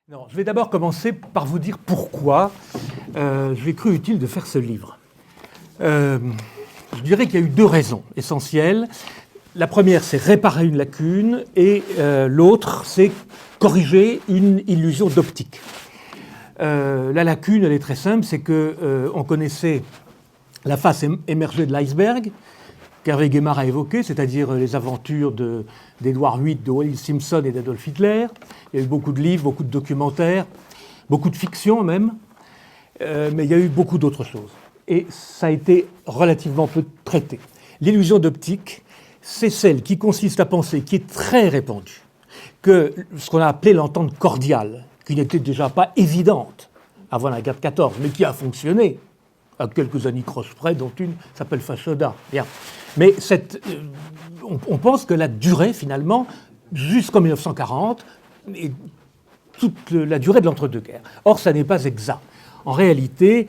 Non, je vais d'abord commencer par vous dire pourquoi j'ai cru utile de faire ce livre. Je dirais qu'il y a eu deux raisons essentielles. La première, c'est réparer une lacune, et l'autre, c'est corriger une illusion d'optique. La lacune, elle est très simple, c'est qu'on connaissait la face émergée de l'iceberg, qu'Hervé Guémard a évoqué, c'est-à-dire les aventures d'Edward VIII, de Wallis Simpson et d'Adolf Hitler. Il y a eu beaucoup de livres, beaucoup de documentaires, beaucoup de fiction même, mais il y a eu beaucoup d'autres choses. Et ça a été relativement peu traité. L'illusion d'optique, c'est celle qui consiste à penser, qui est très répandue, que ce qu'on a appelé l'entente cordiale, qui n'était déjà pas évidente avant la guerre de 14, mais qui a fonctionné, à quelques anicroches près, dont une s'appelle Fashoda. Bien. Mais on pense que la durée, finalement, jusqu'en 1940, est toute la durée de l'entre-deux-guerres. Or, ça n'est pas exact. En réalité,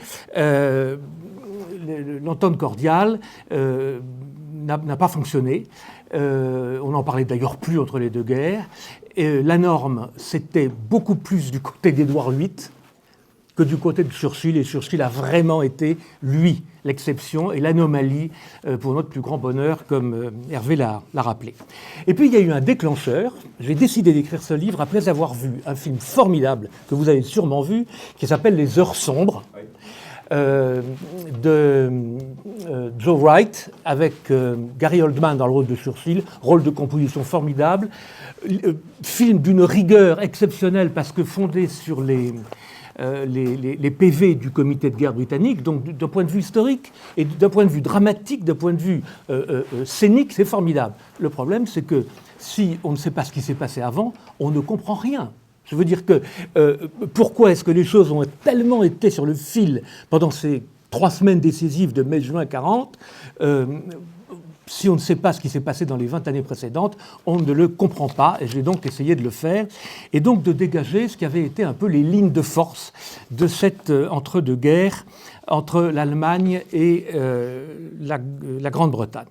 l'entente cordiale n'a pas fonctionné. On n'en parlait d'ailleurs plus entre les deux guerres. La norme, c'était beaucoup plus du côté d'Édouard VIII que du côté de Churchill, et Churchill a vraiment été, lui, l'exception et l'anomalie pour notre plus grand bonheur, comme Hervé l'a rappelé. Et puis il y a eu un déclencheur. J'ai décidé d'écrire ce livre après avoir vu un film formidable que vous avez sûrement vu, qui s'appelle Les Heures sombres, de Joe Wright, avec Gary Oldman dans le rôle de Churchill, rôle de composition formidable, film d'une rigueur exceptionnelle parce que fondé sur les PV du comité de guerre britannique, donc d'un point de vue historique et d'un point de vue dramatique, d'un point de vue scénique, c'est formidable. Le problème, c'est que si on ne sait pas ce qui s'est passé avant, on ne comprend rien. Je veux dire que pourquoi est-ce que les choses ont tellement été sur le fil pendant ces 3 semaines décisives de mai-juin 40, si on ne sait pas ce qui s'est passé dans les 20 années précédentes, on ne le comprend pas, et j'ai donc essayé de le faire, et donc de dégager ce qui avait été un peu les lignes de force de cette entre-deux-guerres entre l'Allemagne et la Grande-Bretagne.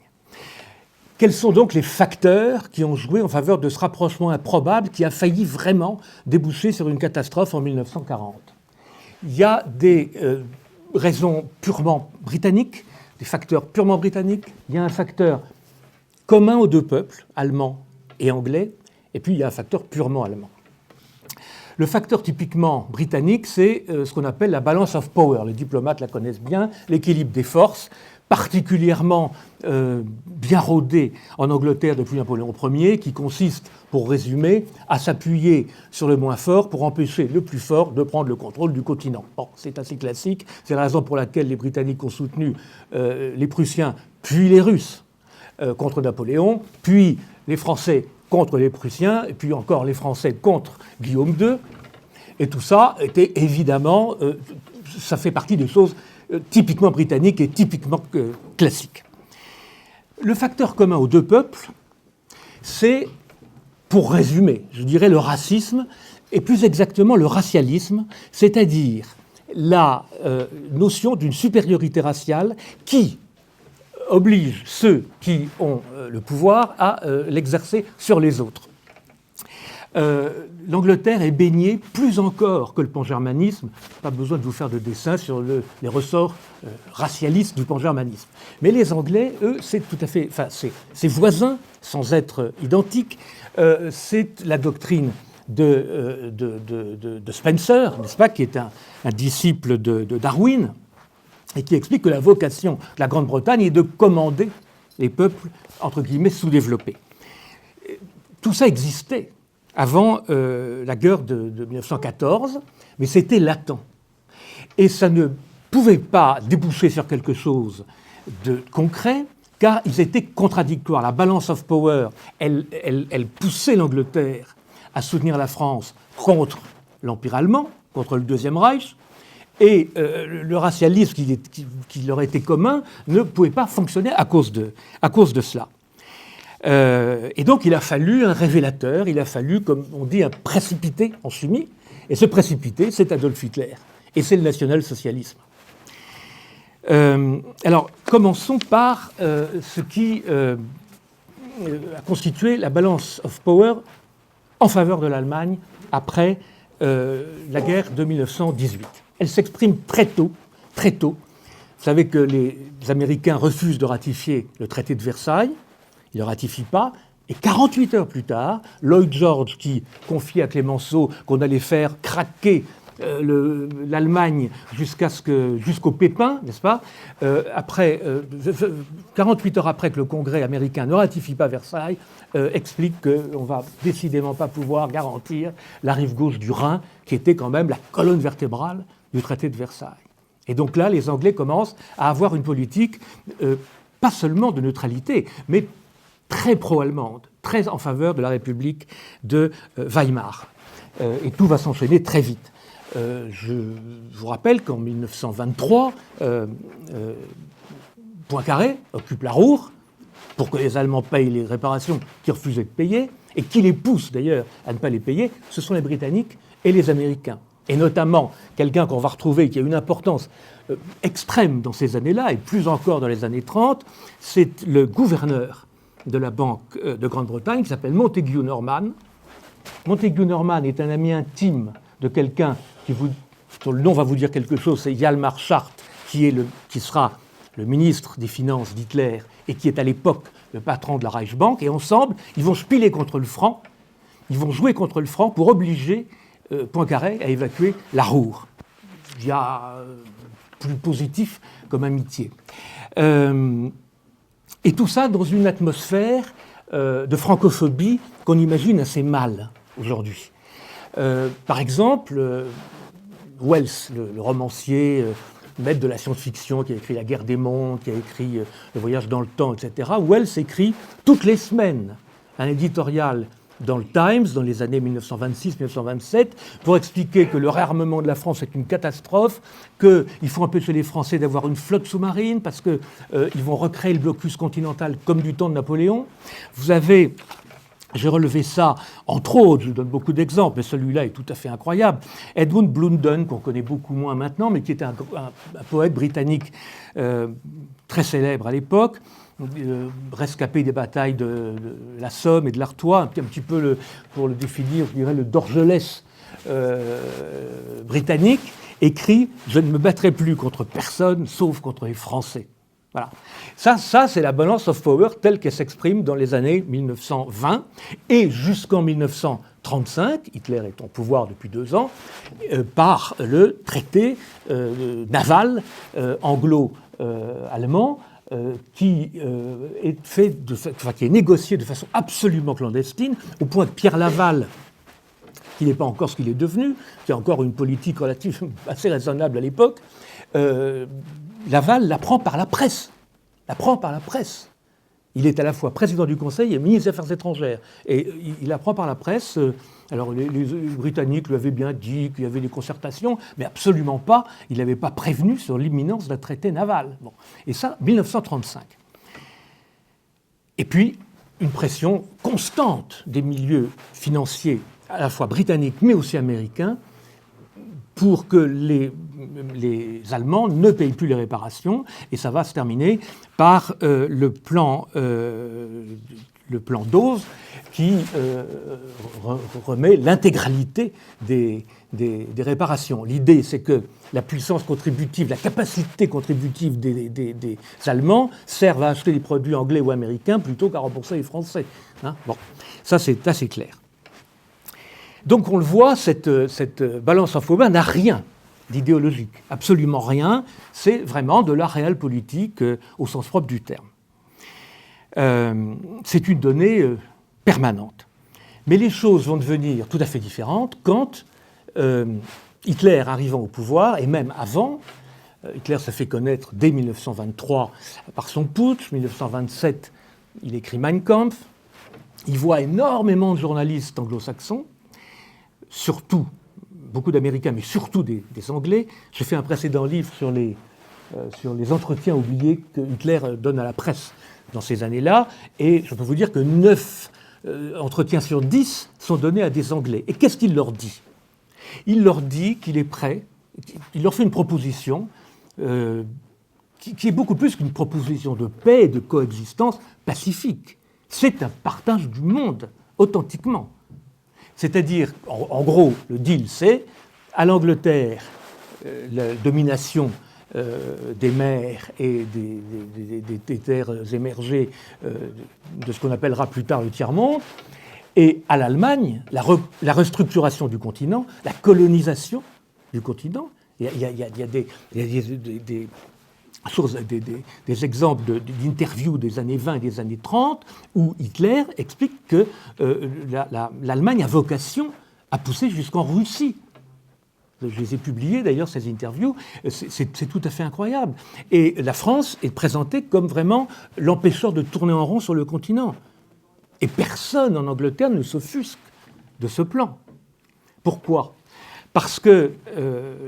Quels sont donc les facteurs qui ont joué en faveur de ce rapprochement improbable qui a failli vraiment déboucher sur une catastrophe en 1940 ? Il y a des raisons purement britanniques, des facteurs purement britanniques. Il y a un facteur commun aux deux peuples, allemand et anglais, et puis il y a un facteur purement allemand. Le facteur typiquement britannique, c'est ce qu'on appelle la balance of power. Les diplomates la connaissent bien, l'équilibre des forces, particulièrement bien rodé en Angleterre depuis Napoléon Ier, qui consiste, pour résumer, à s'appuyer sur le moins fort pour empêcher le plus fort de prendre le contrôle du continent. Bon, c'est assez classique, c'est la raison pour laquelle les Britanniques ont soutenu les Prussiens, puis les Russes contre Napoléon, puis les Français contre les Prussiens, et puis encore les Français contre Guillaume II. Et tout ça était évidemment, ça fait partie des choses typiquement britanniques et typiquement classiques. Le facteur commun aux deux peuples, c'est, pour résumer, je dirais le racisme, et plus exactement le racialisme, c'est-à-dire la notion d'une supériorité raciale qui oblige ceux qui ont le pouvoir à l'exercer sur les autres. L'Angleterre est baignée plus encore que le pangermanisme, pas besoin de vous faire de dessin sur les ressorts racialistes du pangermanisme. Mais les Anglais, eux, c'est tout à fait, enfin, c'est voisins, sans être identiques, c'est la doctrine de Spencer, n'est-ce pas, qui est un disciple de Darwin, et qui explique que la vocation de la Grande-Bretagne est de commander les peuples, entre guillemets, sous-développés. Tout ça existait avant la guerre de 1914, mais c'était latent. Et ça ne pouvait pas déboucher sur quelque chose de concret, car ils étaient contradictoires. La balance of power, elle poussait l'Angleterre à soutenir la France contre l'Empire allemand, contre le Deuxième Reich, et le racialisme qui leur était commun ne pouvait pas fonctionner à cause de cela. Et donc il a fallu un révélateur, il a fallu, comme on dit, un précipité en chimie, et ce précipité, c'est Adolf Hitler, et c'est le national-socialisme. Alors, commençons par ce qui a constitué la balance of power en faveur de l'Allemagne après la guerre de 1918. Elle s'exprime très tôt, très tôt. Vous savez que les Américains refusent de ratifier le traité de Versailles, ils ne le ratifient pas, et 48 heures plus tard, Lloyd George, qui confiait à Clemenceau qu'on allait faire craquer l'Allemagne jusqu'au pépin, n'est-ce pas, 48 heures après que le Congrès américain ne ratifie pas Versailles, explique qu'on ne va décidément pas pouvoir garantir la rive gauche du Rhin, qui était quand même la colonne vertébrale du traité de Versailles. Et donc là, les Anglais commencent à avoir une politique pas seulement de neutralité, mais très pro-allemande, très en faveur de la République de Weimar. Et tout va s'enchaîner très vite. Je vous rappelle qu'en 1923, Poincaré occupe la Ruhr pour que les Allemands payent les réparations qu'ils refusaient de payer, et qui les poussent d'ailleurs à ne pas les payer, ce sont les Britanniques et les Américains. Et notamment, quelqu'un qu'on va retrouver qui a une importance extrême dans ces années-là, et plus encore dans les années 30, c'est le gouverneur de la Banque de Grande-Bretagne, qui s'appelle Montagu Norman. Montagu Norman est un ami intime de quelqu'un dont le nom va vous dire quelque chose, c'est Hjalmar Schacht, qui sera le ministre des Finances d'Hitler et qui est à l'époque le patron de la Reichsbank. Et ensemble, ils vont spiler contre le franc, ils vont jouer contre le franc pour obliger Poincaré à évacuer la Ruhr. Il y a plus positif comme amitié. Et tout ça dans une atmosphère de francophobie qu'on imagine assez mal aujourd'hui. Par exemple, Wells, le romancier, maître de la science-fiction, qui a écrit La guerre des mondes, qui a écrit Le voyage dans le temps, etc., Wells écrit toutes les semaines un éditorial dans le Times, dans les années 1926-1927, pour expliquer que le réarmement de la France est une catastrophe, qu'il faut empêcher les Français d'avoir une flotte sous-marine, parce qu'ils vont recréer le blocus continental comme du temps de Napoléon. Vous avez, j'ai relevé ça, entre autres, je vous donne beaucoup d'exemples, mais celui-là est tout à fait incroyable, Edmund Blunden, qu'on connaît beaucoup moins maintenant, mais qui était un poète britannique très célèbre à l'époque, rescapé des batailles de la Somme et de l'Artois, un petit peu, pour le définir, je dirais, le Dorgelès britannique, écrit « Je ne me battrai plus contre personne, sauf contre les Français ». Voilà. Ça, c'est la balance of power telle qu'elle s'exprime dans les années 1920 et jusqu'en 1935, Hitler est au pouvoir depuis 2 ans, par le traité naval anglo-allemand, qui est négocié de façon absolument clandestine, au point que Pierre Laval, qui n'est pas encore ce qu'il est devenu, qui a encore une politique relativement assez raisonnable à l'époque, Laval l'apprend par la presse. Il est à la fois président du Conseil et ministre des Affaires étrangères. Et il apprend par la presse. Alors les Britanniques lui avaient bien dit qu'il y avait des concertations, mais absolument pas. Il n'avait pas prévenu sur l'imminence d'un traité naval. Bon. Et ça, 1935. Et puis, une pression constante des milieux financiers, à la fois britanniques mais aussi américains, pour que les Allemands ne payent plus les réparations, et ça va se terminer par le plan Dawes qui remet l'intégralité des réparations. L'idée, c'est que la puissance contributive, la capacité contributive des Allemands servent à acheter des produits anglais ou américains plutôt qu'à rembourser les Français. Hein, bon, ça c'est assez clair. Donc on le voit, cette balance of power n'a rien d'idéologique, absolument rien. C'est vraiment de la réelle politique au sens propre du terme. C'est une donnée permanente. Mais les choses vont devenir tout à fait différentes quand Hitler arrivant au pouvoir, et même avant, Hitler s'est fait connaître dès 1923 par son putsch, 1927 il écrit Mein Kampf, il voit énormément de journalistes anglo-saxons, surtout, beaucoup d'Américains, mais surtout des Anglais. J'ai fait un précédent livre sur les entretiens oubliés que Hitler donne à la presse dans ces années-là, et je peux vous dire que 9 entretiens sur 10 sont donnés à des Anglais. Et qu'est-ce qu'il leur dit ? Il leur dit qu'il est prêt, il leur fait une proposition qui est beaucoup plus qu'une proposition de paix et de coexistence pacifique. C'est un partage du monde, authentiquement. C'est-à-dire, en gros, le deal, c'est à l'Angleterre, la domination des mers et des terres émergées de ce qu'on appellera plus tard le tiers-monde, et à l'Allemagne, la restructuration du continent, la colonisation du continent. Il y a des exemples d'interviews des années 20 et des années 30 où Hitler explique que l'Allemagne a vocation à pousser jusqu'en Russie. Je les ai publiés d'ailleurs, ces interviews, c'est tout à fait incroyable. Et la France est présentée comme vraiment l'empêcheur de tourner en rond sur le continent. Et personne en Angleterre ne s'offusque de ce plan. Pourquoi ? Parce que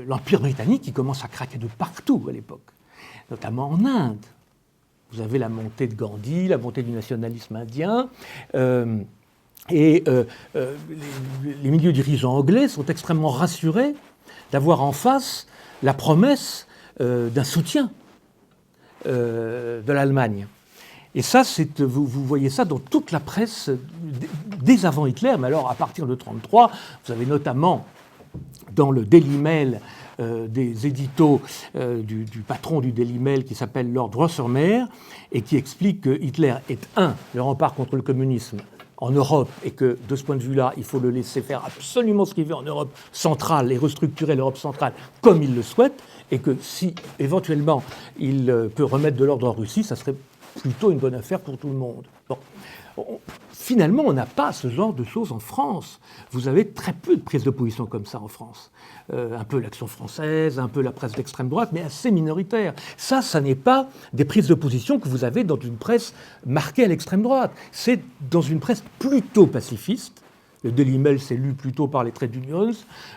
l'Empire britannique, il commence à craquer de partout à l'époque, notamment en Inde. Vous avez la montée de Gandhi, la montée du nationalisme indien, et les milieux dirigeants anglais sont extrêmement rassurés d'avoir en face la promesse d'un soutien de l'Allemagne. Et ça, vous voyez ça dans toute la presse dès avant Hitler, mais alors à partir de 1933, vous avez notamment dans le Daily Mail des éditos du patron du Daily Mail qui s'appelle Lord Rothermere et qui explique que Hitler est le rempart contre le communisme en Europe et que de ce point de vue-là, il faut le laisser faire absolument ce qu'il veut en Europe centrale et restructurer l'Europe centrale comme il le souhaite, et que si éventuellement il peut remettre de l'ordre en Russie, ça serait plutôt une bonne affaire pour tout le monde. Bon. Finalement, on n'a pas ce genre de choses en France. Vous avez très peu de prises de position comme ça en France. Un peu l'Action française, un peu la presse d'extrême droite, mais assez minoritaire. Ça n'est pas des prises de position que vous avez dans une presse marquée à l'extrême droite. C'est dans une presse plutôt pacifiste. Le Daily Mail, c'est lu plutôt par les trade unions.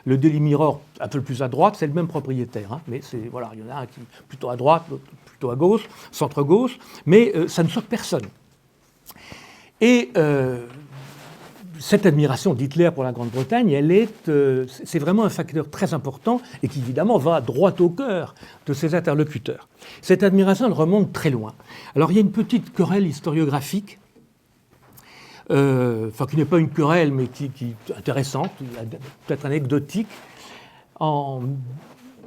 Le Daily Mirror, un peu plus à droite, c'est le même propriétaire. Hein, mais voilà, il y en a un qui est plutôt à droite, l'autre plutôt à gauche, centre-gauche. Mais ça ne choque personne. Et cette admiration d'Hitler pour la Grande-Bretagne, c'est vraiment un facteur très important et qui évidemment va droit au cœur de ses interlocuteurs. Cette admiration, elle remonte très loin. Alors il y a une petite querelle historiographique, qui n'est pas une querelle mais qui est intéressante, peut-être anecdotique. En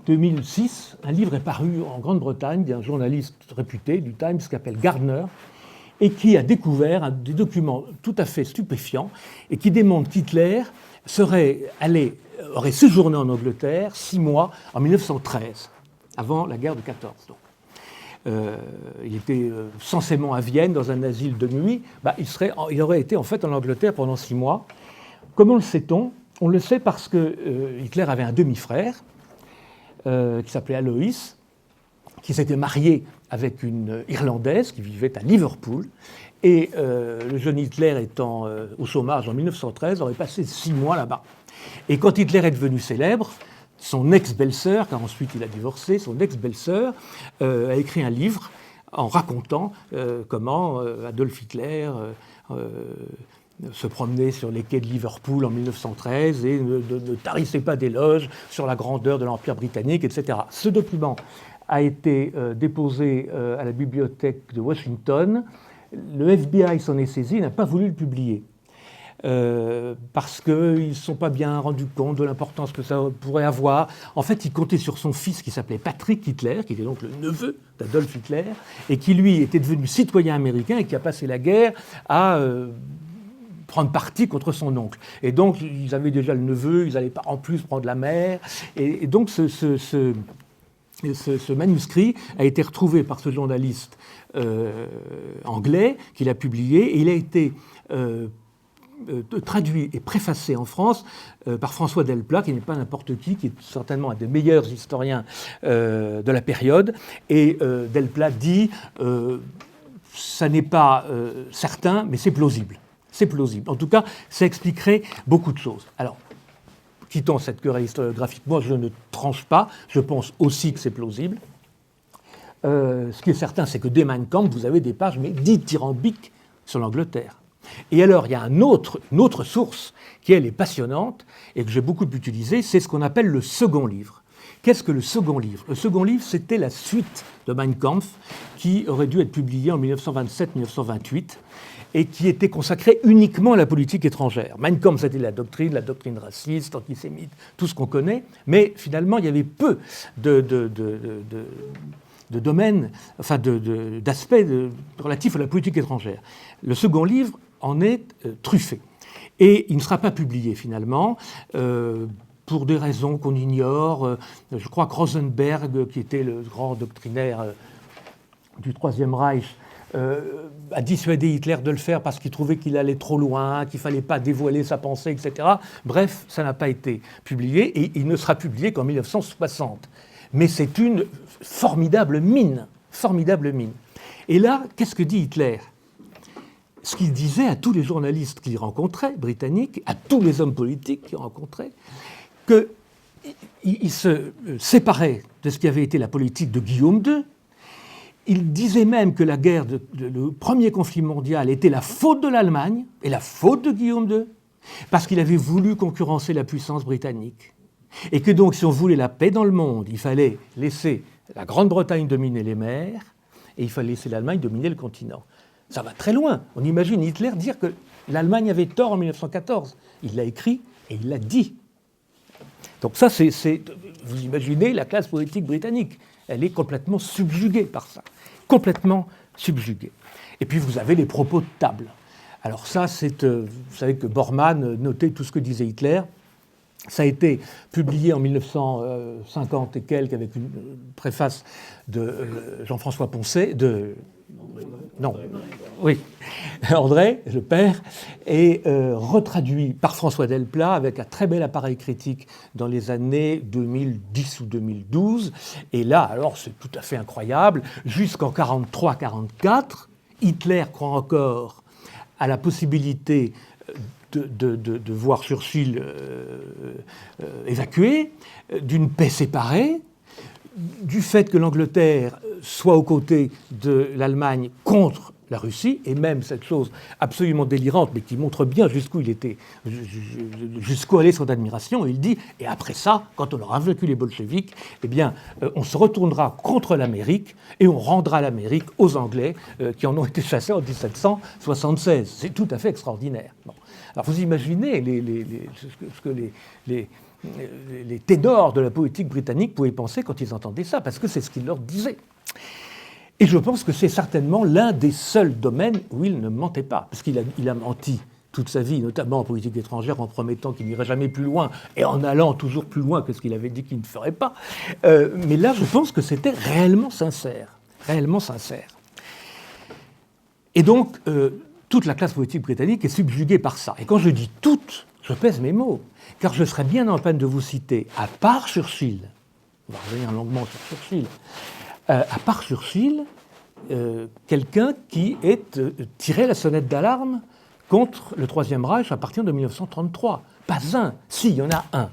2006, un livre est paru en Grande-Bretagne d'un journaliste réputé du Times qui s'appelle Gardner, et qui a découvert des documents tout à fait stupéfiants et qui démontrent qu'Hitler aurait séjourné en Angleterre 6 mois en 1913, avant la guerre de 14. Donc. Il était censément à Vienne, dans un asile de nuit. Il aurait été en fait en Angleterre pendant 6 mois. Comment le sait-on ? On le sait parce que Hitler avait un demi-frère qui s'appelait Alois, qui s'était marié avec une Irlandaise qui vivait à Liverpool. Et le jeune Hitler étant au chômage en 1913, aurait passé 6 mois là-bas. Et quand Hitler est devenu célèbre, son ex-belle-sœur, car ensuite il a divorcé, son ex-belle-sœur a écrit un livre en racontant comment Adolf Hitler se promenait sur les quais de Liverpool en 1913 et ne tarissait pas d'éloges sur la grandeur de l'Empire britannique, etc. Ce document a été déposé à la bibliothèque de Washington. Le FBI s'en est saisi, n'a pas voulu le publier. Parce qu'ils ne se sont pas bien rendus compte de l'importance que ça pourrait avoir. En fait, ils comptaient sur son fils qui s'appelait Patrick Hitler, qui était donc le neveu d'Adolf Hitler, et qui, lui, était devenu citoyen américain et qui a passé la guerre à prendre parti contre son oncle. Et donc, ils avaient déjà le neveu, ils n'allaient pas en plus prendre la mère. Et donc, ce manuscrit a été retrouvé par ce journaliste anglais qui l'a publié, et il a été traduit et préfacé en France par François Delplat, qui n'est pas n'importe qui est certainement un des meilleurs historiens de la période. Et Delplat dit ça n'est pas certain, mais c'est plausible. C'est plausible. En tout cas, ça expliquerait beaucoup de choses. Alors, quittant cette querelle historiographique, moi je ne tranche pas, je pense aussi que c'est plausible. Ce qui est certain, c'est que dès Mein Kampf, vous avez des pages dithyrambiques sur l'Angleterre. Et alors, il y a une autre source qui, elle, est passionnante et que j'ai beaucoup utilisée, c'est ce qu'on appelle le second livre. Qu'est-ce que le second livre ? Le second livre, c'était la suite de Mein Kampf qui aurait dû être publiée en 1927-1928. et qui était consacrée uniquement à la politique étrangère. Mein Kampf, c'était la doctrine raciste, antisémite, tout ce qu'on connaît, mais finalement, il y avait peu de domaines, enfin d'aspects relatifs à la politique étrangère. Le second livre en est truffé. Et il ne sera pas publié finalement, pour des raisons qu'on ignore. Je crois que Rosenberg, qui était le grand doctrinaire du Troisième Reich, a dissuadé Hitler de le faire parce qu'il trouvait qu'il allait trop loin, qu'il ne fallait pas dévoiler sa pensée, etc. Bref, ça n'a pas été publié et il ne sera publié qu'en 1960. Mais c'est une formidable mine, formidable mine. Et là, qu'est-ce que dit Hitler ? Ce qu'il disait à tous les journalistes qu'il rencontrait, britanniques, à tous les hommes politiques qu'il rencontrait, qu'il se séparait de ce qui avait été la politique de Guillaume II. Il disait même que la guerre, le premier conflit mondial était la faute de l'Allemagne et la faute de Guillaume II, parce qu'il avait voulu concurrencer la puissance britannique. Et que donc, si on voulait la paix dans le monde, il fallait laisser la Grande-Bretagne dominer les mers et il fallait laisser l'Allemagne dominer le continent. Ça va très loin. On imagine Hitler dire que l'Allemagne avait tort en 1914. Il l'a écrit et il l'a dit. Donc ça, vous imaginez la classe politique britannique. Elle est complètement subjuguée par ça. Complètement subjuguée. Et puis vous avez les propos de table. Alors ça, vous savez que Bormann notait tout ce que disait Hitler. Ça a été publié en 1950 et quelques avec une préface de Jean-François Poncet, André, le père, et retraduit par François Delplat avec un très bel appareil critique dans les années 2010 ou 2012. Et là, alors, c'est tout à fait incroyable. Jusqu'en 1943-1944, Hitler croit encore à la possibilité de voir Churchill évacué, d'une paix séparée, du fait que l'Angleterre soit aux côtés de l'Allemagne contre la Russie, et même cette chose absolument délirante, mais qui montre bien jusqu'où allait son admiration, il dit, et après ça, quand on aura vaincu les bolcheviks, eh bien, on se retournera contre l'Amérique et on rendra l'Amérique aux Anglais qui en ont été chassés en 1776. C'est tout à fait extraordinaire. Bon. Alors vous imaginez ce que les ténors de la politique britannique pouvaient penser quand ils entendaient ça, parce que c'est ce qu'il leur disait. Et je pense que c'est certainement l'un des seuls domaines où il ne mentait pas, parce qu'il a menti toute sa vie, notamment en politique étrangère, en promettant qu'il n'irait jamais plus loin, et en allant toujours plus loin que ce qu'il avait dit qu'il ne ferait pas. Mais là, je pense que c'était réellement sincère, réellement sincère. Et donc, toute la classe politique britannique est subjuguée par ça. Et quand je dis toute, je pèse mes mots, car je serais bien en peine de vous citer, à part Churchill, on va revenir longuement sur Churchill, à part Churchill, quelqu'un qui ait tiré la sonnette d'alarme contre le Troisième Reich à partir de 1933. Pas un. Si, il y en a un.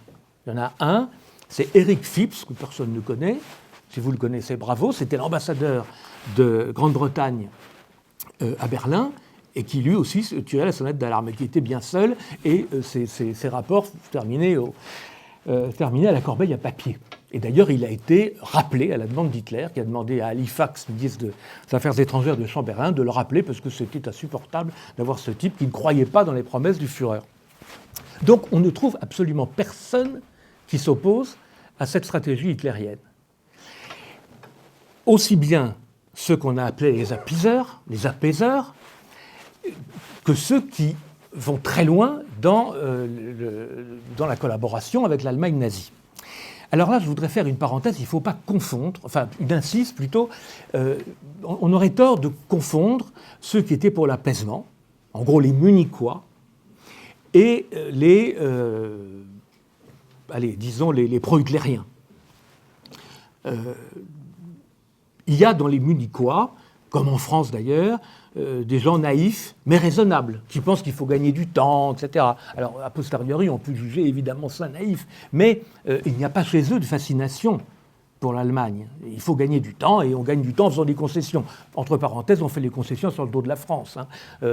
Il y en a un, c'est Eric Phipps, que personne ne connaît. Si vous le connaissez, bravo. C'était l'ambassadeur de Grande-Bretagne à Berlin, et qui lui aussi tirait la sonnette d'alarme, et qui était bien seul, et ses rapports terminaient à la corbeille à papier. Et d'ailleurs, il a été rappelé à la demande d'Hitler, qui a demandé à Halifax, ministre des Affaires étrangères de Chamberlain, de le rappeler, parce que c'était insupportable d'avoir ce type qui ne croyait pas dans les promesses du Führer. Donc on ne trouve absolument personne qui s'oppose à cette stratégie hitlérienne. Aussi bien ceux qu'on a appelés les apaiseurs, que ceux qui vont très loin dans la collaboration avec l'Allemagne nazie. Alors là, je voudrais faire une parenthèse, il ne faut pas confondre, enfin une incise plutôt, on aurait tort de confondre ceux qui étaient pour l'apaisement, en gros les Munichois, et les pro-hitlériens. Il y a dans les Munichois, comme en France d'ailleurs, des gens naïfs, mais raisonnables, qui pensent qu'il faut gagner du temps, etc. Alors, a posteriori, on peut juger évidemment ça naïf, mais il n'y a pas chez eux de fascination pour l'Allemagne. Il faut gagner du temps, et on gagne du temps en faisant des concessions. Entre parenthèses, on fait les concessions sur le dos de la France.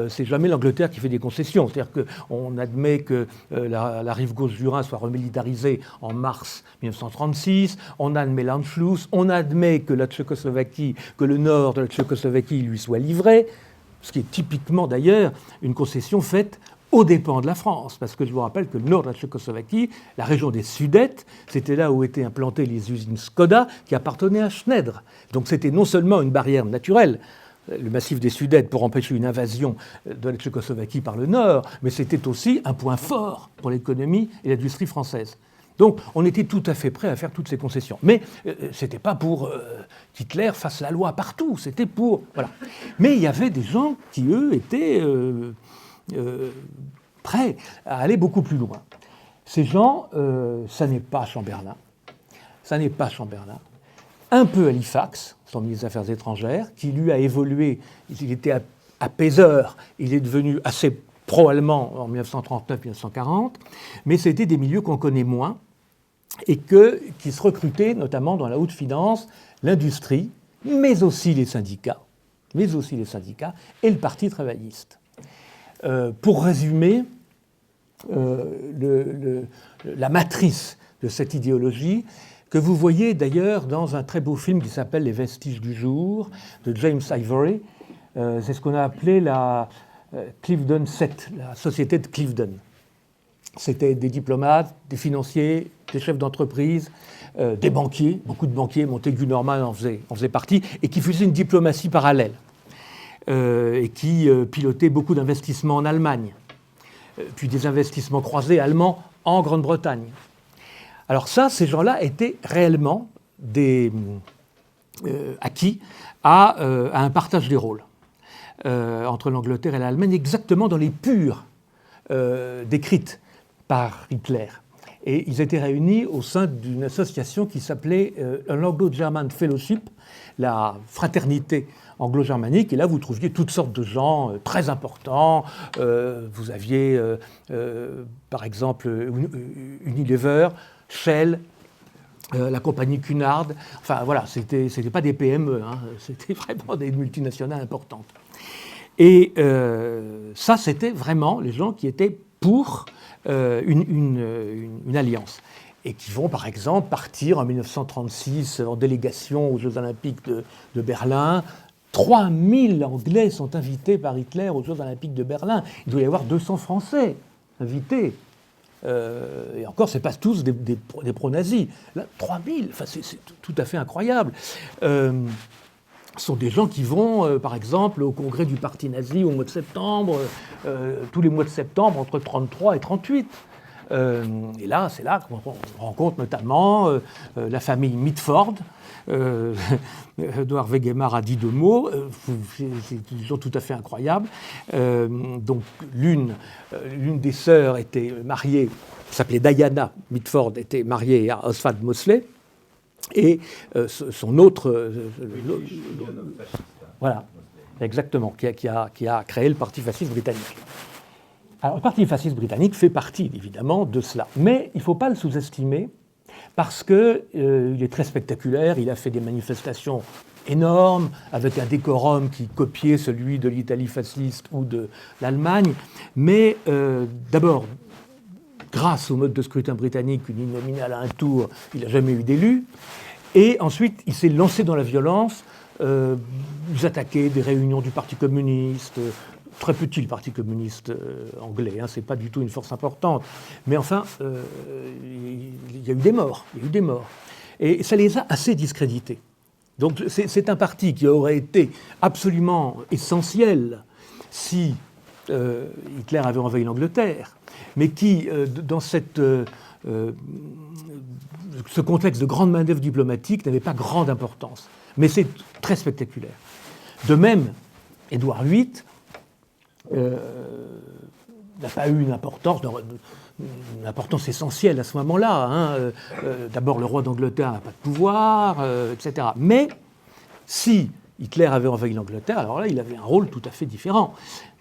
C'est jamais l'Angleterre qui fait des concessions. C'est-à-dire qu'on admet que la rive gauche du Rhin soit remilitarisée en mars 1936, on admet l'Anschluss, on admet que le nord de la Tchécoslovaquie lui soit livré. ce qui est typiquement d'ailleurs une concession faite aux dépens de la France, parce que je vous rappelle que le nord de la Tchécoslovaquie, la région des Sudètes, c'était là où étaient implantées les usines Skoda qui appartenaient à Schneider. Donc c'était non seulement une barrière naturelle, le massif des Sudètes, pour empêcher une invasion de la Tchécoslovaquie par le nord, mais c'était aussi un point fort pour l'économie et l'industrie française. Donc on était tout à fait prêt à faire toutes ces concessions. Mais ce n'était pas pour qu'Hitler fasse la loi partout, c'était pour... Voilà. Mais il y avait des gens qui, eux, étaient prêts à aller beaucoup plus loin. Ces gens, ça n'est pas Chamberlain, ça n'est pas Chamberlain. Un peu Halifax, son ministre des Affaires étrangères, qui lui a évolué, il était apaiseur, il est devenu assez pro-allemand en 1939-1940, mais c'était des milieux qu'on connaît moins et qui se recrutaient notamment dans la haute finance, l'industrie, mais aussi les syndicats et le Parti travailliste. Pour résumer, la matrice de cette idéologie, que vous voyez d'ailleurs dans un très beau film qui s'appelle « Les vestiges du jour » de James Ivory. C'est ce qu'on a appelé la Cliveden Set, la société de Cliveden. C'était des diplomates, des financiers, des chefs d'entreprise, des banquiers, beaucoup de banquiers, Montaigu Norman en faisait partie, et qui faisaient une diplomatie parallèle, et qui pilotaient beaucoup d'investissements en Allemagne, puis des investissements croisés allemands en Grande-Bretagne. Alors ça, ces gens-là étaient réellement acquis à un partage des rôles entre l'Angleterre et l'Allemagne, exactement dans les pures décrites par Hitler. Et ils étaient réunis au sein d'une association qui s'appelait l'Anglo-German Fellowship, la fraternité anglo-germanique. Et là, vous trouviez toutes sortes de gens très importants. Vous aviez, par exemple, Unilever, Shell, la compagnie Cunard. Enfin, voilà, c'était pas des PME, hein, c'était vraiment des multinationales importantes. Et ça, c'était vraiment les gens qui étaient pour une alliance. Et qui vont, par exemple, partir en 1936 en délégation aux Jeux Olympiques de Berlin. 3000 Anglais sont invités par Hitler aux Jeux Olympiques de Berlin. Il doit y avoir 200 Français invités. Et encore, ce n'est pas tous des pro-nazis. Là, 3000, enfin, c'est tout à fait incroyable. Sont des gens qui vont, par exemple, au congrès du parti nazi au mois de septembre, tous les mois de septembre, entre 1933 et 1938. Et là, c'est là qu'on rencontre notamment la famille Mitford. Edouard Wegemer a dit 2 mots, c'est des gens tout à fait incroyables. Donc l'une des sœurs était mariée, s'appelait Diana Mitford, était mariée à Oswald Mosley, et son autre... voilà, exactement, qui a créé le Parti fasciste britannique. Alors, le Parti fasciste britannique fait partie, évidemment, de cela. Mais il ne faut pas le sous-estimer, parce qu'il est très spectaculaire, il a fait des manifestations énormes, avec un décorum qui copiait celui de l'Italie fasciste ou de l'Allemagne. Mais d'abord, grâce au mode de scrutin britannique uninominal à un tour, il n'a jamais eu d'élu. Et ensuite, il s'est lancé dans la violence. Vous attaquez des réunions du Parti communiste, très petit le Parti communiste anglais, hein, c'est pas du tout une force importante. Mais enfin, il y a eu des morts. Et ça les a assez discrédités. Donc c'est un parti qui aurait été absolument essentiel si Hitler avait envahi l'Angleterre, mais qui, dans ce contexte de grande main-d'œuvre diplomatique, n'avait pas grande importance. Mais c'est très spectaculaire. De même, Édouard VIII n'a pas eu une importance essentielle à ce moment-là. Hein. D'abord, le roi d'Angleterre n'a pas de pouvoir, etc. Mais si Hitler avait envahi l'Angleterre, alors là, il avait un rôle tout à fait différent.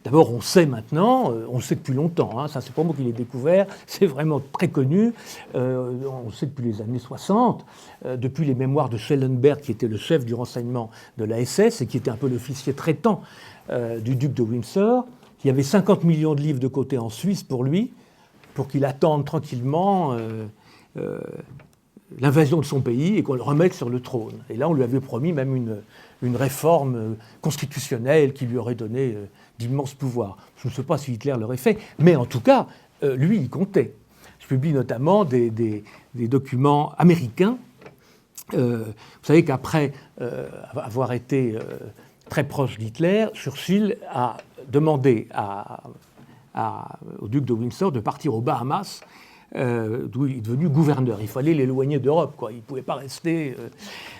D'abord, on sait maintenant, on le sait depuis longtemps, hein, ça c'est pas moi qui l'ai découvert, c'est vraiment très connu, on le sait depuis les années 60, depuis les mémoires de Schellenberg, qui était le chef du renseignement de la SS et qui était un peu l'officier traitant du duc de Windsor, qui avait 50 millions de livres de côté en Suisse pour lui, pour qu'il attende tranquillement l'invasion de son pays et qu'on le remette sur le trône. Et là, on lui avait promis même une réforme constitutionnelle qui lui aurait donné d'immenses pouvoirs. Je ne sais pas si Hitler l'aurait fait, mais en tout cas, lui, il comptait. Je publie notamment des documents américains. Vous savez qu'après avoir été très proche d'Hitler, Churchill a demandé au duc de Windsor de partir aux Bahamas, d'où il est devenu gouverneur. Il fallait l'éloigner d'Europe, quoi. Il ne pouvait pas rester.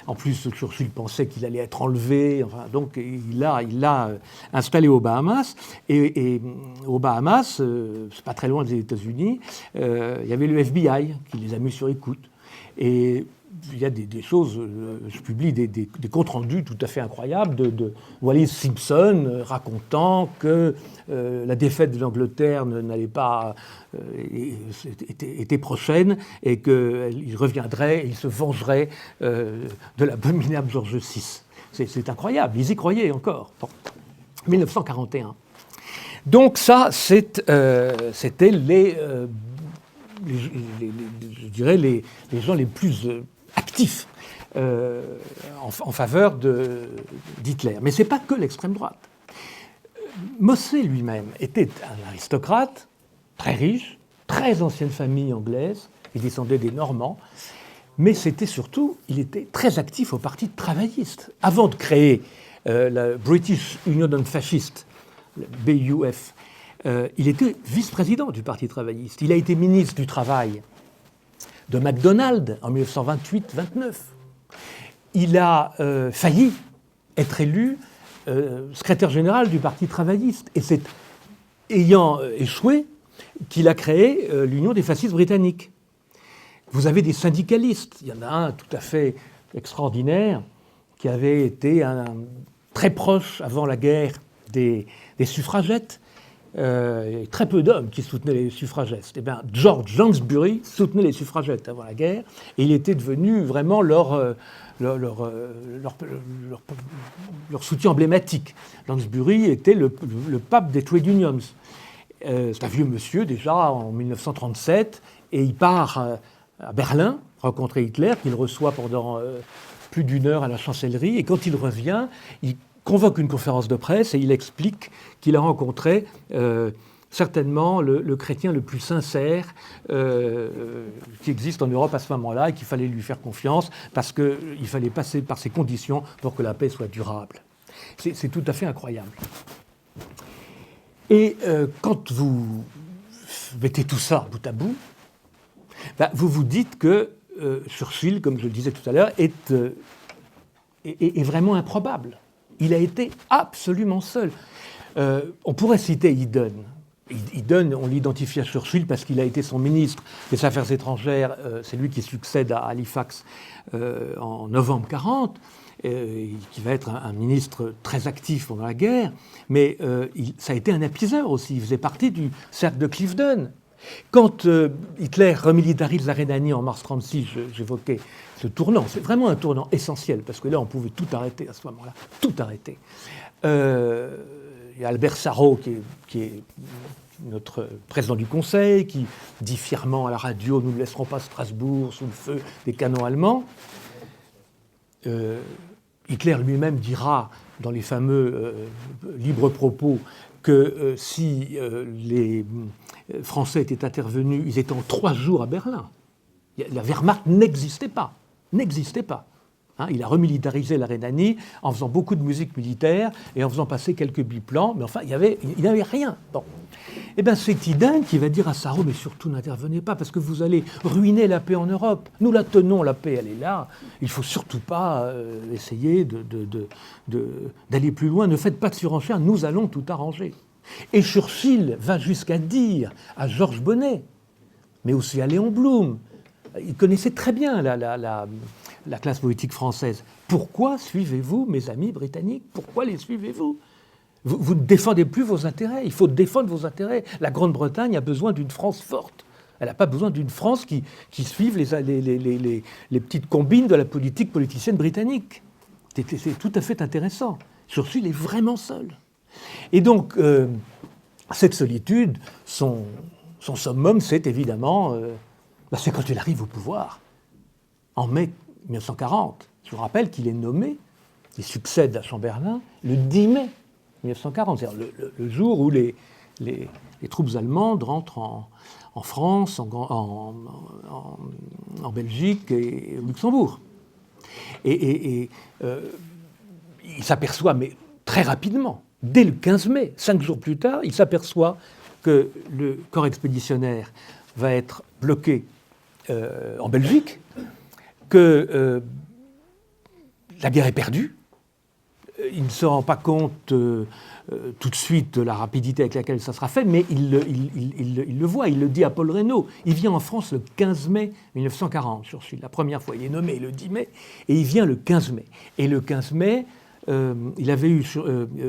En plus, Churchill pensait qu'il allait être enlevé. Enfin, donc, il l'a installé aux Bahamas. Et aux Bahamas, c'est pas très loin des États-Unis, il y avait le FBI qui les a mis sur écoute. Et il y a des choses, je publie des comptes rendus tout à fait incroyables de Wallis Simpson racontant que la défaite de l'Angleterre n'allait pas était prochaine et qu'il reviendrait, il se vengerait de l'abominable George VI. C'est incroyable, ils y croyaient encore. Bon. 1941. Donc ça, c'était je dirais les gens les plus actifs en faveur d'Hitler. Mais ce n'est pas que l'extrême droite. Mossé lui-même était un aristocrate très riche, très ancienne famille anglaise, il descendait des Normands, mais c'était surtout, il était très actif au Parti travailliste. Avant de créer la British Union Fascist, le BUF, il était vice-président du Parti travailliste. Il a été ministre du Travail de MacDonald en 1928-29. Il a failli être élu secrétaire général du Parti travailliste. Et c'est ayant échoué qu'il a créé l'Union des fascistes britanniques. Vous avez des syndicalistes. Il y en a un tout à fait extraordinaire qui avait été très proche avant la guerre des suffragettes. Très peu d'hommes qui soutenaient les suffragettes. Eh bien, George Lansbury soutenait les suffragettes avant la guerre et il était devenu vraiment leur soutien emblématique. Lansbury était le pape des trade unions. C'est un vieux monsieur déjà en 1937 et il part à Berlin rencontrer Hitler qu'il reçoit pendant plus d'une heure à la chancellerie et quand il revient, il convoque une conférence de presse et il explique qu'il a rencontré certainement le chrétien le plus sincère qui existe en Europe à ce moment-là et qu'il fallait lui faire confiance parce qu'il fallait passer par ces conditions pour que la paix soit durable. C'est tout à fait incroyable. Et quand vous mettez tout ça bout à bout, vous vous dites que Churchill, comme je le disais tout à l'heure, est vraiment improbable. Il a été absolument seul. On pourrait citer Eden. Eden, on l'identifie à Churchill parce qu'il a été son ministre des Affaires étrangères. C'est lui qui succède à Halifax en novembre 1940, qui va être un ministre très actif pendant la guerre. Mais ça a été un apiseur aussi. Il faisait partie du cercle de Cliveden. Quand Hitler remilitarise la Rhénanie en mars 1936, j'évoquais ce tournant. C'est vraiment un tournant essentiel, parce que là, on pouvait tout arrêter à ce moment-là. Tout arrêter. Il y a Albert Sarraut, qui est notre président du Conseil, qui dit fièrement à la radio « Nous ne laisserons pas Strasbourg sous le feu des canons allemands ». Hitler lui-même dira, dans les fameux libres propos, que si les Français étaient intervenus, ils étaient en 3 jours à Berlin. La Wehrmacht n'existait pas. N'existait pas. Hein, il a remilitarisé la Rhénanie en faisant beaucoup de musique militaire et en faisant passer quelques biplans, mais enfin, il n'y avait rien. Bon. Eh bien, c'est Eden qui va dire à Sarraut, mais surtout n'intervenez pas, parce que vous allez ruiner la paix en Europe. Nous la tenons, la paix, elle est là. Il ne faut surtout pas essayer d'aller plus loin. Ne faites pas de surenchère, nous allons tout arranger. Et Churchill va jusqu'à dire à Georges Bonnet, mais aussi à Léon Blum, il connaissait très bien la classe politique française. Pourquoi suivez-vous mes amis britanniques? Pourquoi les suivez-vous? Vous ne défendez plus vos intérêts. Il faut défendre vos intérêts. La Grande-Bretagne a besoin d'une France forte. Elle n'a pas besoin d'une France qui suive les petites combines de la politique politicienne britannique. C'est tout à fait intéressant. Churchill est vraiment seul. Et donc, cette solitude, son summum, c'est évidemment... c'est quand il arrive au pouvoir. en mai 1940. Je vous rappelle qu'il est nommé, il succède à Chamberlain le 10 mai 1940, c'est-à-dire le jour où les troupes allemandes rentrent en France, en Belgique et au Luxembourg. Et il s'aperçoit, mais très rapidement, dès le 15 mai, 5 jours plus tard, il s'aperçoit que le corps expéditionnaire va être bloqué en Belgique, que la guerre est perdue. Il ne se rend pas compte tout de suite de la rapidité avec laquelle ça sera fait, mais il le voit, il le dit à Paul Reynaud. Il vient en France le 15 mai 1940, Churchill, la première fois. Il est nommé le 10 mai, et il vient le 15 mai. Et le 15 mai, il avait eu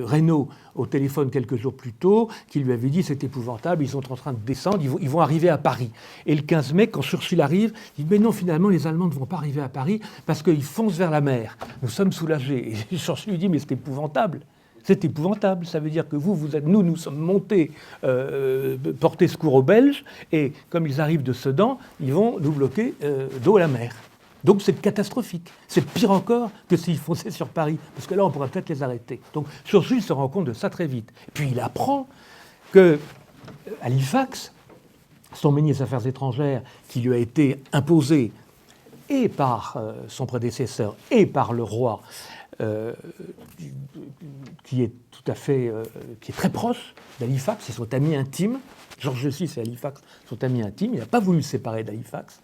Reynaud au téléphone quelques jours plus tôt, qui lui avait dit c'est épouvantable, ils sont en train de descendre, ils vont arriver à Paris. Et le 15 mai, quand Churchill arrive, il dit mais non, finalement, les Allemands ne vont pas arriver à Paris parce qu'ils foncent vers la mer. Nous sommes soulagés. Et Churchill lui dit mais c'est épouvantable. C'est épouvantable. Ça veut dire que nous sommes montés porter secours aux Belges, et comme ils arrivent de Sedan, ils vont nous bloquer d'eau à la mer. Donc c'est catastrophique. C'est pire encore que s'ils fonçaient sur Paris, parce que là, on pourrait peut-être les arrêter. Donc Churchill se rend compte de ça très vite. Et puis il apprend qu'à Halifax, son ministre des Affaires étrangères, qui lui a été imposé et par son prédécesseur et par le roi, qui est qui est très proche d'Halifax, ils sont amis intimes. George VI et Halifax sont amis intimes. Il n'a pas voulu se séparer d'Halifax.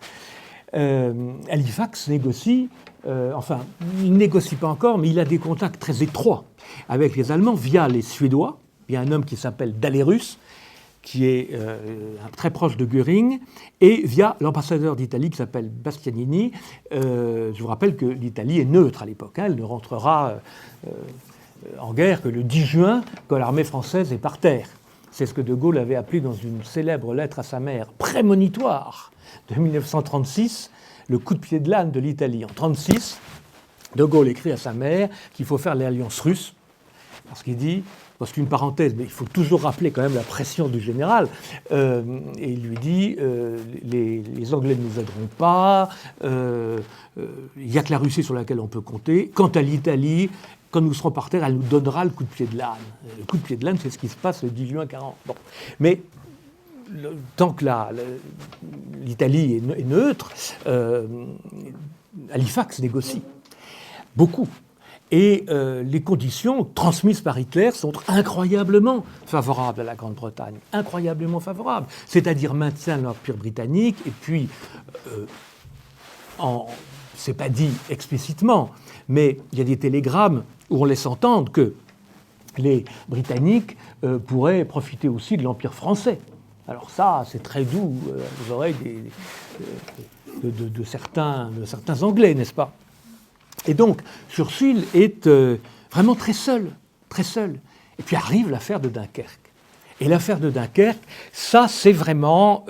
Halifax négocie, il ne négocie pas encore, mais il a des contacts très étroits avec les Allemands via les Suédois. Il y a un homme qui s'appelle Dalerus, qui est très proche de Göring, et via l'ambassadeur d'Italie qui s'appelle Bastianini. Je vous rappelle que l'Italie est neutre à l'époque. Elle ne rentrera en guerre que le 10 juin, quand l'armée française est par terre. C'est ce que De Gaulle avait appelé dans une célèbre lettre à sa mère, prémonitoire, de 1936, le coup de pied de l'âne de l'Italie. En 1936, De Gaulle écrit à sa mère qu'il faut faire l'alliance russe, parce qu'il dit, parce qu'une parenthèse, mais il faut toujours rappeler quand même la pression du général, et il lui dit, les Anglais ne nous aideront pas, il n'y a que la Russie sur laquelle on peut compter. Quant à l'Italie, quand nous serons par terre, elle nous donnera le coup de pied de l'âne. Le coup de pied de l'âne, c'est ce qui se passe le 10 juin 40. Bon. Mais tant que l'Italie est neutre, Halifax négocie beaucoup. Et les conditions transmises par Hitler sont incroyablement favorables à la Grande-Bretagne, incroyablement favorables. C'est-à-dire maintien de l'Empire britannique, et puis, c'est pas dit explicitement, mais il y a des télégrammes où on laisse entendre que les Britanniques pourraient profiter aussi de l'Empire français. Alors ça, c'est très doux aux oreilles de certains Anglais, n'est-ce pas? Et donc, Churchill est vraiment très seul, très seul. Et puis arrive l'affaire de Dunkerque. Et l'affaire de Dunkerque, ça, c'est vraiment,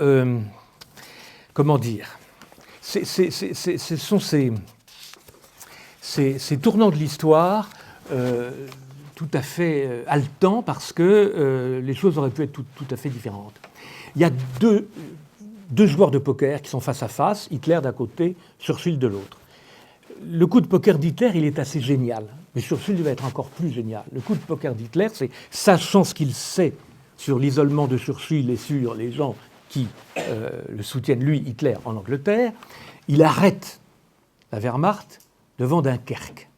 comment dire, ce sont ces tournants de l'histoire tout à fait haletants, parce que les choses auraient pu être tout à fait différentes. Il y a deux joueurs de poker qui sont face à face, Hitler d'un côté, Churchill de l'autre. Le coup de poker d'Hitler, il est assez génial, mais Churchill va être encore plus génial. Le coup de poker d'Hitler, c'est, sachant ce qu'il sait sur l'isolement de Churchill et sur les gens qui le soutiennent, lui, Hitler, en Angleterre, il arrête la Wehrmacht devant Dunkerque.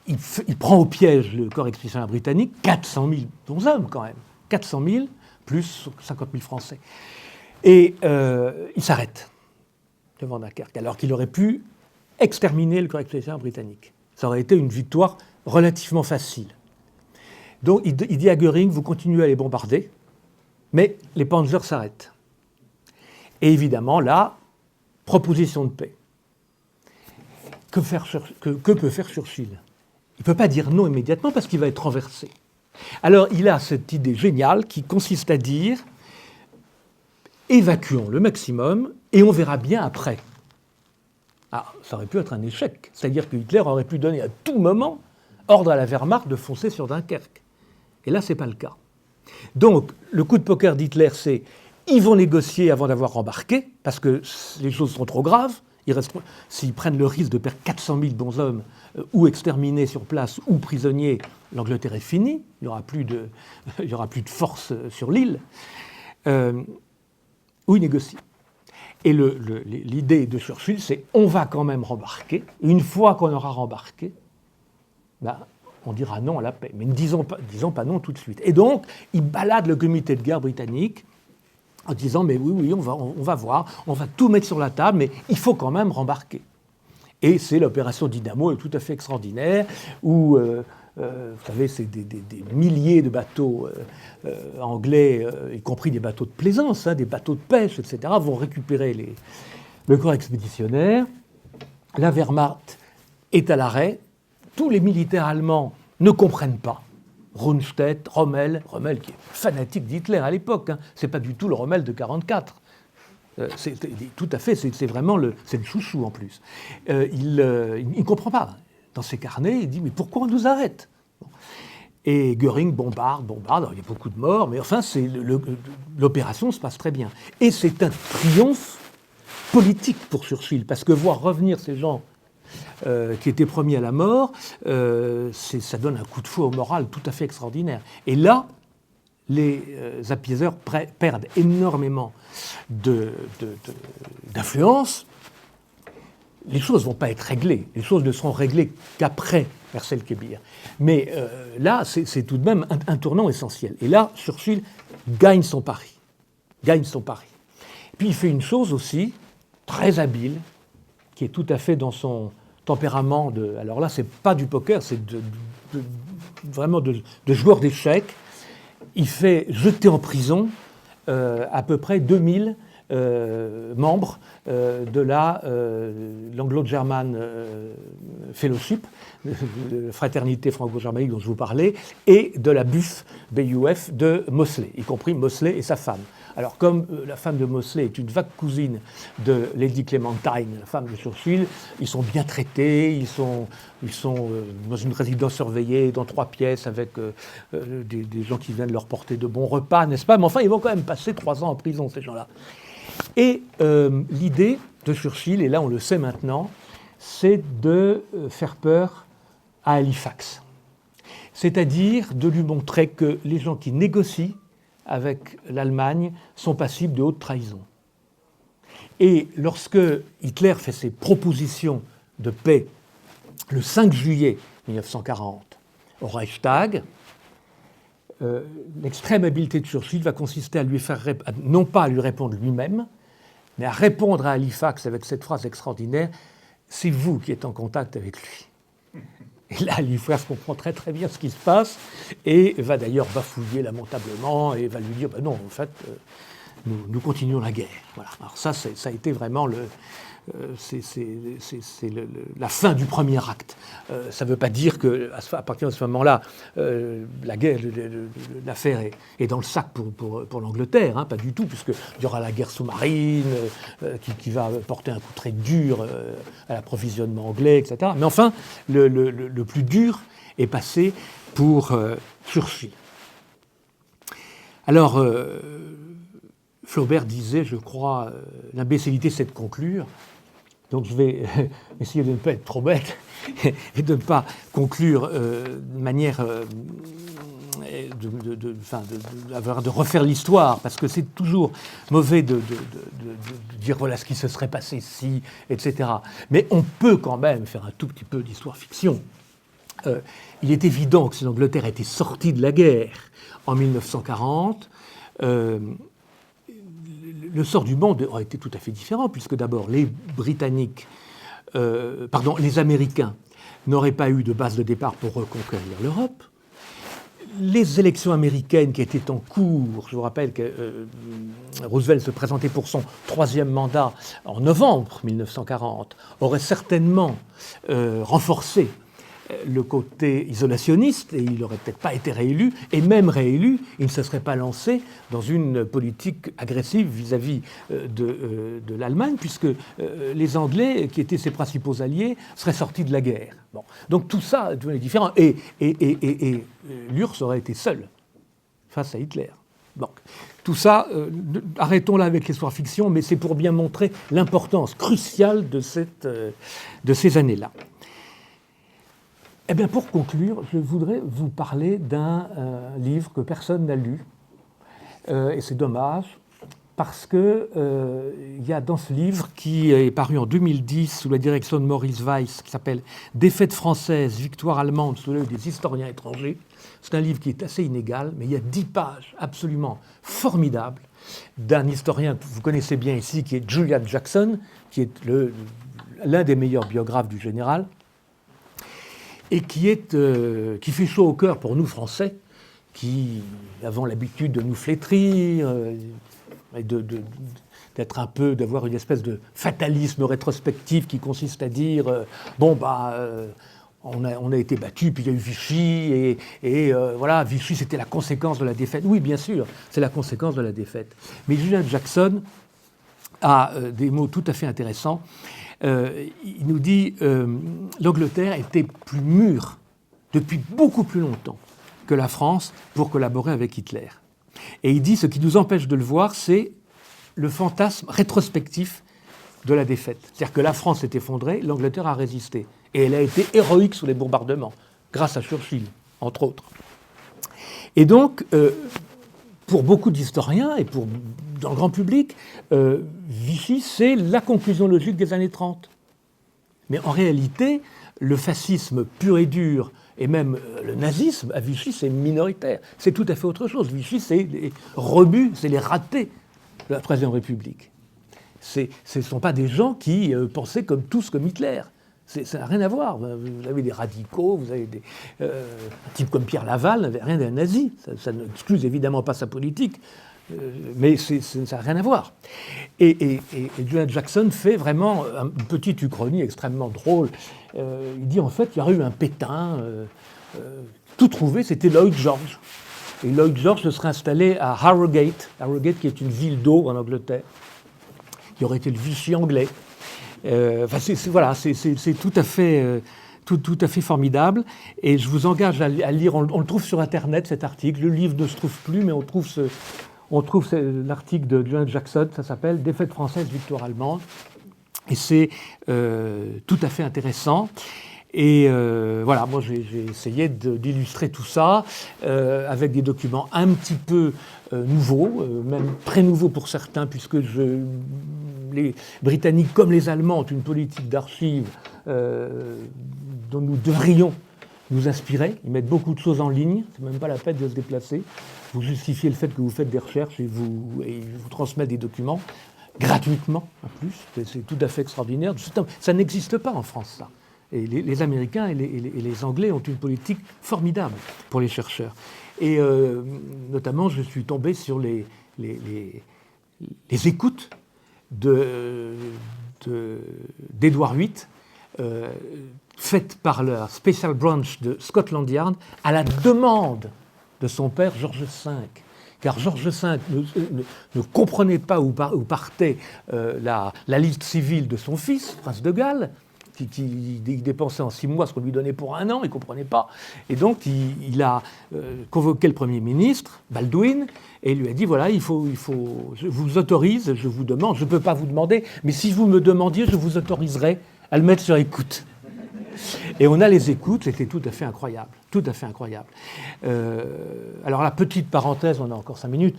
Il prend au piège le corps expéditionnaire britannique, 400 000 hommes quand même, 400 000 plus 50 000 Français. Et il s'arrête devant Dunkerque, alors qu'il aurait pu exterminer le corps expéditionnaire britannique. Ça aurait été une victoire relativement facile. Donc il dit à Göring, vous continuez à les bombarder, mais les Panzers s'arrêtent. Et évidemment, là, proposition de paix. Que peut faire Churchill? Il ne peut pas dire non immédiatement parce qu'il va être renversé. Alors il a cette idée géniale qui consiste à dire évacuons le maximum et on verra bien après. Ah, ça aurait pu être un échec. C'est-à-dire que Hitler aurait pu donner à tout moment ordre à la Wehrmacht de foncer sur Dunkerque. Et là, ce n'est pas le cas. Donc, le coup de poker d'Hitler, c'est ils vont négocier avant d'avoir embarqué, parce que les choses sont trop graves, S'ils prennent le risque de perdre 400 000 bons hommes, ou exterminés sur place, ou prisonniers, l'Angleterre est finie, il n'y aura plus de force sur l'île, où ils négocient. Et l'idée de Churchill, c'est on va quand même rembarquer. Une fois qu'on aura rembarqué, on dira non à la paix. Mais ne disons pas non tout de suite. Et donc, il balade le comité de guerre britannique en disant mais oui, on va voir, on va tout mettre sur la table, mais il faut quand même rembarquer. Et c'est l'opération Dynamo, tout à fait extraordinaire, où, vous savez, c'est des milliers de bateaux anglais, y compris des bateaux de plaisance, des bateaux de pêche, etc., vont récupérer le corps expéditionnaire. La Wehrmacht est à l'arrêt. Tous les militaires allemands ne comprennent pas. Rundstedt, Rommel qui est fanatique d'Hitler à l'époque, c'est pas du tout le Rommel de 1944. Tout à fait, c'est vraiment c'est le chouchou en plus. Il ne comprend pas. Dans ses carnets, il dit mais pourquoi on nous arrête ? Et Göring bombarde, alors, il y a beaucoup de morts, mais enfin l'opération se passe très bien. Et c'est un triomphe politique pour Churchill, parce que voir revenir ces gens qui étaient promis à la mort, ça donne un coup de fouet au moral tout à fait extraordinaire. Et là, les apiaiseurs perdent énormément d'influence. Les choses ne vont pas être réglées. Les choses ne seront réglées qu'après Hersel-Kébir. Mais là, c'est tout de même un tournant essentiel. Et là, Churchill gagne son pari. Puis il fait une chose aussi très habile, qui est tout à fait dans son tempérament alors là, c'est pas du poker, c'est vraiment de joueur d'échecs. Il fait jeter en prison à peu près 2000 membres de l'Anglo-German Fellowship, fraternité franco-germanique dont je vous parlais, et de la BUF de Mosley, y compris Mosley et sa femme. Alors, comme la femme de Mosley est une vague cousine de Lady Clementine, la femme de Churchill, ils sont bien traités, ils sont dans une résidence surveillée, dans 3 pièces, avec des gens qui viennent leur porter de bons repas, n'est-ce pas ? Mais enfin, ils vont quand même passer 3 ans en prison, ces gens-là. Et l'idée de Churchill, et là on le sait maintenant, c'est de faire peur à Halifax. C'est-à-dire de lui montrer que les gens qui négocient avec l'Allemagne sont passibles de haute trahison. Et lorsque Hitler fait ses propositions de paix le 5 juillet 1940 au Reichstag, l'extrême habileté de Churchill va consister à lui faire non pas à lui répondre lui-même, mais à répondre à Halifax avec cette phrase extraordinaire « C'est vous qui êtes en contact avec lui ». Et là, Halifax comprend très très bien ce qui se passe et va d'ailleurs bafouiller lamentablement et va lui dire non, en fait, nous continuons la guerre. Voilà. Alors ça a été vraiment la fin du premier acte. Ça ne veut pas dire qu'à partir de ce moment-là, l'affaire est dans le sac pour l'Angleterre, pas du tout, puisqu'il y aura la guerre sous-marine qui va porter un coup très dur à l'approvisionnement anglais, etc. Mais enfin, le plus dur est passé pour Churchill. Alors, Flaubert disait, je crois, l'imbécilité c'est de conclure. Donc je vais essayer de ne pas être trop bête et de ne pas conclure de manière de refaire l'histoire, parce que c'est toujours mauvais de dire voilà ce qui se serait passé si, etc. Mais on peut quand même faire un tout petit peu d'histoire-fiction. Il est évident que si l'Angleterre était sortie de la guerre en 1940, le sort du monde aurait été tout à fait différent, puisque d'abord les Américains n'auraient pas eu de base de départ pour reconquérir l'Europe. Les élections américaines qui étaient en cours, je vous rappelle que Roosevelt se présentait pour son 3e mandat en novembre 1940, auraient certainement renforcé le côté isolationniste, et il n'aurait peut-être pas été réélu, et même réélu, il ne se serait pas lancé dans une politique agressive vis-à-vis de l'Allemagne, puisque les Anglais, qui étaient ses principaux alliés, seraient sortis de la guerre. Bon. Donc tout ça devenait différent, et l'URSS aurait été seule face à Hitler. Donc, tout ça, arrêtons là avec l'histoire-fiction, mais c'est pour bien montrer l'importance cruciale de ces années-là. Eh bien, pour conclure, je voudrais vous parler d'un livre que personne n'a lu, et c'est dommage, parce que il y a dans ce livre, qui est paru en 2010 sous la direction de Maurice Weiss, qui s'appelle « Défaite française, victoire allemande sous l'œil des historiens étrangers », c'est un livre qui est assez inégal, mais il y a 10 pages absolument formidables d'un historien que vous connaissez bien ici, qui est Julian Jackson, qui est l'un des meilleurs biographes du général, et qui fait chaud au cœur pour nous Français, qui avons l'habitude de nous flétrir, et d'être un peu, d'avoir une espèce de fatalisme rétrospectif qui consiste à dire on a été battu, puis il y a eu Vichy, et voilà, Vichy c'était la conséquence de la défaite. Oui, bien sûr, c'est la conséquence de la défaite. Mais Julian Jackson a des mots tout à fait intéressants. Il nous dit l'Angleterre était plus mûre depuis beaucoup plus longtemps que la France pour collaborer avec Hitler. Et il dit ce qui nous empêche de le voir, c'est le fantasme rétrospectif de la défaite. C'est-à-dire que la France s'est effondrée, l'Angleterre a résisté. Et elle a été héroïque sous les bombardements, grâce à Churchill, entre autres. Et donc, pour beaucoup d'historiens et dans le grand public, Vichy, c'est la conclusion logique des années 30. Mais en réalité, le fascisme pur et dur, et même le nazisme, à Vichy, c'est minoritaire. C'est tout à fait autre chose. Vichy, c'est les rebuts, c'est les ratés de la Troisième République. Ce ne sont pas des gens qui pensaient tous comme Hitler. Ça n'a rien à voir. Vous avez des radicaux, vous avez un type comme Pierre Laval n'avait rien d'un nazi. Ça n'excuse évidemment pas sa politique, mais ça n'a rien à voir. Et Julian Jackson fait vraiment une petite uchronie extrêmement drôle. Il dit en fait, il y aurait eu un Pétain, tout trouvé, c'était Lloyd George. Et Lloyd George se serait installé à Harrogate, qui est une ville d'eau en Angleterre, qui aurait été le Vichy anglais. C'est tout à fait formidable. Et je vous engage à lire, on le trouve sur Internet, cet article. Le livre ne se trouve plus, mais on trouve l'article de Julian Jackson, ça s'appelle « Défaite française, victoire allemande ». Et c'est tout à fait intéressant. Et voilà, moi j'ai essayé d'illustrer tout ça avec des documents un petit peu nouveaux, même très nouveaux pour certains, puisque les Britanniques comme les Allemands ont une politique d'archives dont nous devrions nous inspirer. Ils mettent beaucoup de choses en ligne, c'est même pas la peine de se déplacer. Vous justifiez le fait que vous faites des recherches et ils vous transmettent des documents gratuitement en plus. C'est tout à fait extraordinaire. Ça n'existe pas en France, ça. Et les Américains et les Anglais ont une politique formidable pour les chercheurs. Et notamment, je suis tombé sur les écoutes d'Edward VIII, faites par la Special Branch de Scotland Yard à la demande de son père George V. Car George V ne comprenait pas où partait la liste civile de son fils, prince de Galles, qui dépensait en 6 mois ce qu'on lui donnait pour 1 an, il ne comprenait pas. Et donc, il a convoqué le Premier ministre, Baldwin, et il lui a dit, voilà, je vous autorise, je vous demande, je ne peux pas vous demander, mais si vous me demandiez, je vous autoriserai à le mettre sur écoute. Et on a les écoutes, c'était tout à fait incroyable, tout à fait incroyable. Alors la petite parenthèse, on a encore 5 minutes.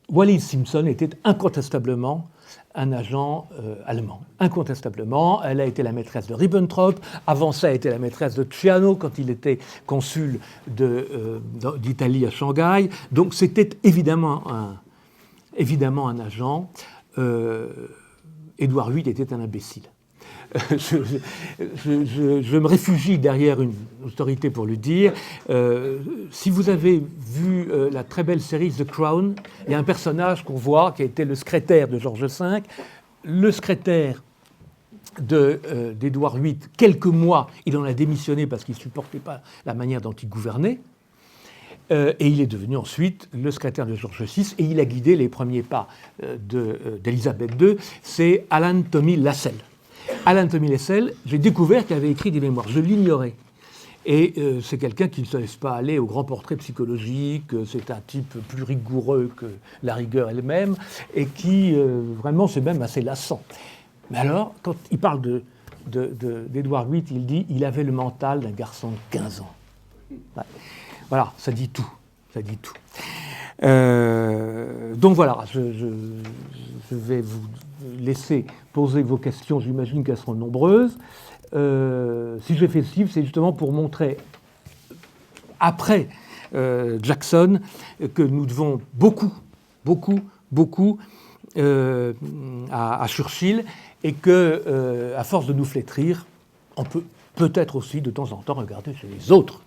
Wallis Simpson était incontestablement un agent allemand, incontestablement. Elle a été la maîtresse de Ribbentrop. Avant ça, elle a été la maîtresse de Ciano quand il était consul d'Italie à Shanghai. Donc c'était évidemment un agent. Édouard VIII était un imbécile. Je me réfugie derrière une autorité pour le dire. Si vous avez vu la très belle série The Crown, il y a un personnage qu'on voit qui a été le secrétaire de George V. Le secrétaire d'Édouard VIII, quelques mois, il en a démissionné parce qu'il ne supportait pas la manière dont il gouvernait. Et il est devenu ensuite le secrétaire de George VI et il a guidé les premiers pas d'Élisabeth II. C'est Alan Tommy Lassell. Alan Tommy Lassell, j'ai découvert qu'il avait écrit des mémoires, je l'ignorais. Et c'est quelqu'un qui ne se laisse pas aller au grand portrait psychologique, c'est un type plus rigoureux que la rigueur elle-même, et qui, vraiment, c'est même assez lassant. Mais alors, quand il parle d'Edward VIII, il dit « il avait le mental d'un garçon de 15 ans ». Ouais. Voilà, ça dit tout. Ça dit tout. Donc voilà, je vais vous laisser poser vos questions, j'imagine qu'elles seront nombreuses. Si j'ai fait ce livre, c'est justement pour montrer, après Jackson, que nous devons beaucoup à Churchill, et que, à force de nous flétrir, on peut peut-être aussi de temps en temps regarder chez les autres.